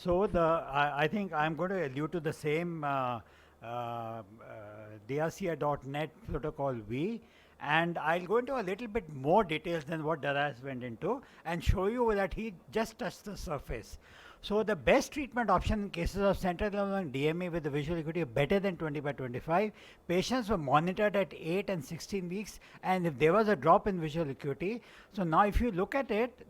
So I think I'm going to allude to the same DRCI.net protocol V, and I'll go into a little bit more details than what Daras went into and show you that he just touched the surface. So the best treatment option in cases of central nerve DME with the visual acuity better than 20 by 25, patients were monitored at 8 and 16 weeks, and if there was a drop in visual acuity, so now if you look at it,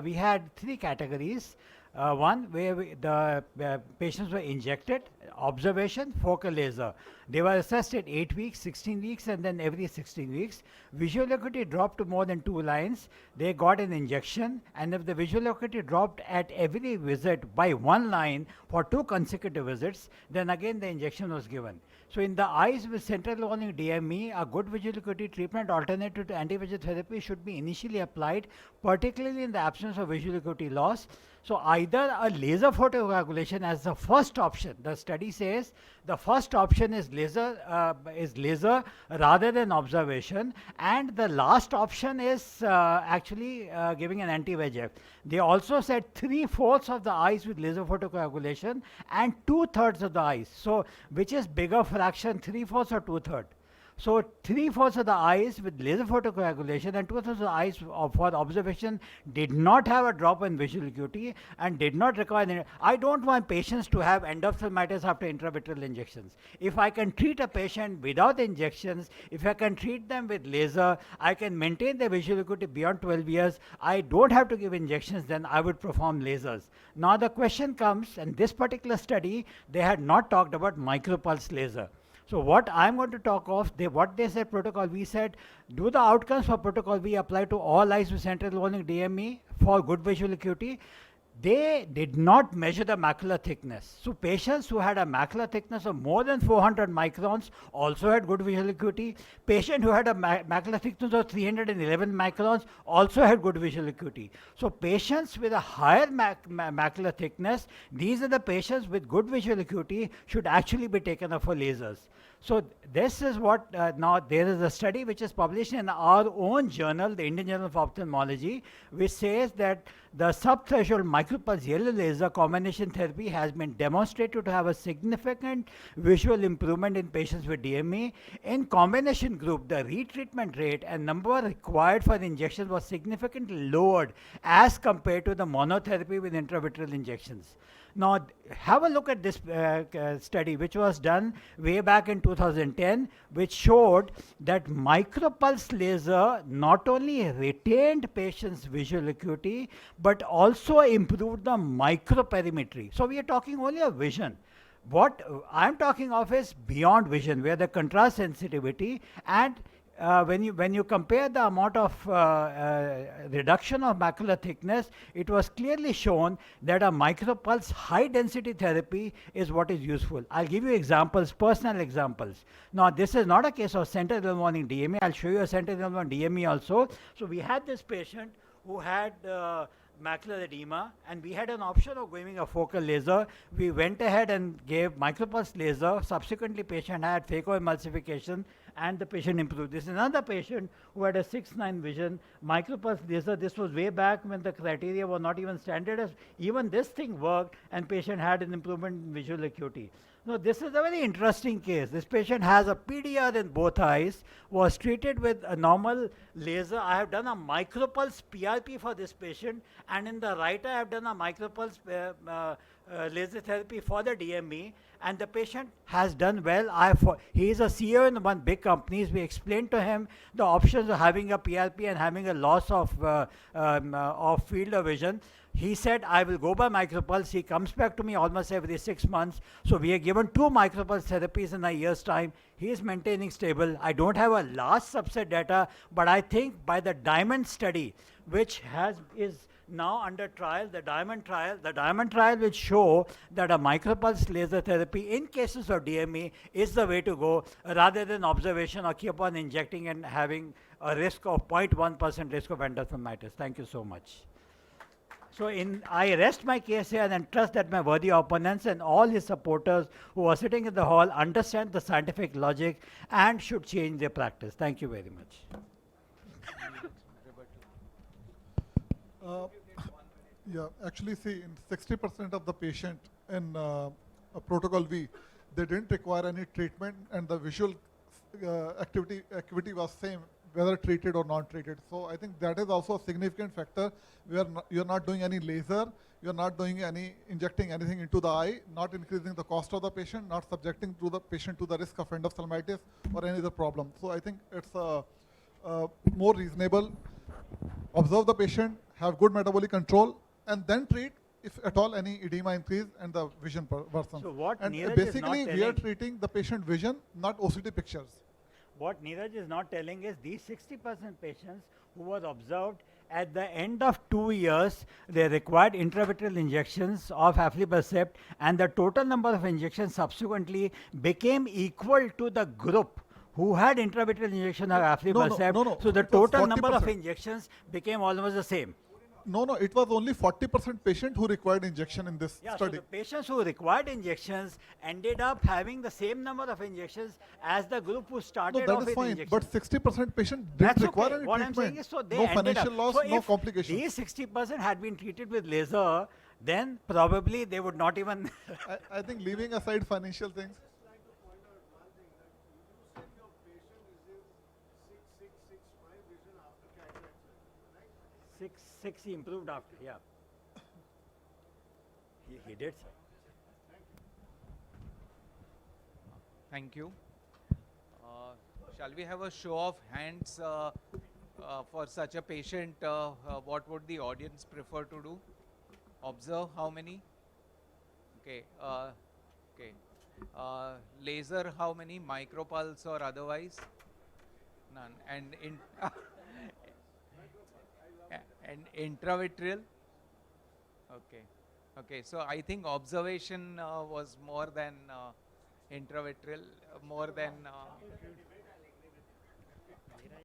we had three categories. One where the patients were injected, observation, focal laser. They were assessed at 8 weeks, 16 weeks, and then every 16 weeks. Visual acuity dropped to more than 2 lines. They got an injection, and if the visual acuity dropped at every visit by 1 line for 2 consecutive visits, then again the injection was given. So in the eyes with central learning DME, a good visual acuity treatment alternative to anti-VEGF therapy should be initially applied, particularly in the absence of visual acuity loss. So either a laser photocoagulation as the first option. The study says the first option is laser rather than observation, and the last option is actually giving an anti-VEGF. They also said 3/4 of the eyes with laser photocoagulation and 2/3 of the eyes. So which is bigger fraction, 3/4 or 2/3? So 3/4 of the eyes with laser photocoagulation and 2/3 of the eyes for observation did not have a drop in visual acuity and did not require any. I don't want patients to have endophthalmitis after intravitreal injections. If I can treat a patient without injections, if I can treat them with laser, I can maintain their visual acuity beyond 12 years. I don't have to give injections, then I would perform lasers. Now the question comes, and this particular study, they had not talked about micropulse laser. So what I'm going to talk of, what they said protocol, we said, do the outcomes for protocol V apply to all eyes with central learning DME for good visual acuity? They did not measure the macular thickness. So patients who had a macular thickness of more than 400 microns also had good visual acuity. Patient who had a macular thickness of 311 microns also had good visual acuity. So patients with a higher macular thickness, these are the patients with good visual acuity should actually be taken up for lasers. So this is what now there is a study which is published in our own journal, the Indian Journal of Ophthalmology, which says that the subthreshold micropulse yellow laser combination therapy has been demonstrated to have a significant visual improvement in patients with DME. In combination group, the retreatment rate and number required for injections was significantly lowered as compared to the monotherapy with intravitreal injections. Now, have a look at this study, which was done way back in 2010, which showed that micropulse laser not only retained patients' visual acuity, but also improved the microperimetry. So we are talking only of vision. What I'm talking of is beyond vision, where the contrast sensitivity and when you compare the amount of reduction of macular thickness, it was clearly shown that a micropulse high density therapy is what is useful. I'll give you examples, personal examples. Now, this is not a case of central morning DME. I'll show you a central morning DME also. So we had this patient who had macular edema, and we had an option of giving a focal laser. We went ahead and gave micropulse laser. Subsequently, patient had phacoemulsification and the patient improved. This is another patient who had a 6/9 vision, micropulse laser. This was way back when the criteria were not even standard. Even this thing worked, and patient had an improvement in visual acuity. Now, this is a very interesting case. This patient has a PDR in both eyes, was treated with a normal laser. I have done a micropulse PRP for this patient, and in the right eye, I have done a micropulse laser therapy for the DME, and the patient has done well. He is a CEO in one big companies. We explained to him the options of having a PRP and having a loss of field of vision. He said, I will go by micropulse. He comes back to me almost every 6 months. So we are given 2 micropulse therapies in a year's time. He is maintaining stable. I don't have a large subset data, but I think by the Diamond study, which is now under trial, the Diamond trial will show that a micropulse laser therapy in cases of DME is the way to go, rather than observation or keep on injecting and having a risk of 0.1% risk of endophthalmitis. Thank you so much. So I rest my case here and trust that my worthy opponents and all his supporters who are sitting in the hall understand the scientific logic and should change their practice. Thank you very much. Uh, Yeah, actually, see, in 60% of the patient in protocol V, they didn't require any treatment, and the visual acuity was same whether treated or not treated. So I think that is also a significant factor. You're not doing any laser, you're not doing any injecting anything into the eye, not increasing the cost of the patient, not subjecting to the patient to the risk of endophthalmitis or any other problem. So I think it's more reasonable. Observe the patient, have good metabolic control, and then treat if at all any edema increase and the vision worsens. So what And Neeraj is not basically, we are telling, treating the patient vision, not OCT pictures. what Neeraj is not telling is these 60% patients who were observed at the end of 2 years, they required intravitreal injections of aflibercept, and the total number of injections subsequently became equal to the group who had intravitreal injection of aflibercept. No. So the It was total number of 40%. injections became almost the same. No, it was only 40% patient who required injection in this Yeah, study. so the patients who required injections ended up having the same number of injections as the group who No, started that off is with fine. injections. But 60% patient didn't That's require okay. any What I'm treatment. saying is, so they No ended financial up. loss, So no if complications. these 60% had been treated with laser, then probably they would not even. I think leaving aside financial things, six he improved after. Yeah, he did. Sir. Thank you. Shall we have a show of hands for such a patient? What would the audience prefer to do? Observe how many? Okay. Okay. Laser, how many? Micropulse or otherwise? None. And and intravitreal? Okay. Okay. So I think observation was more than intravitreal, more than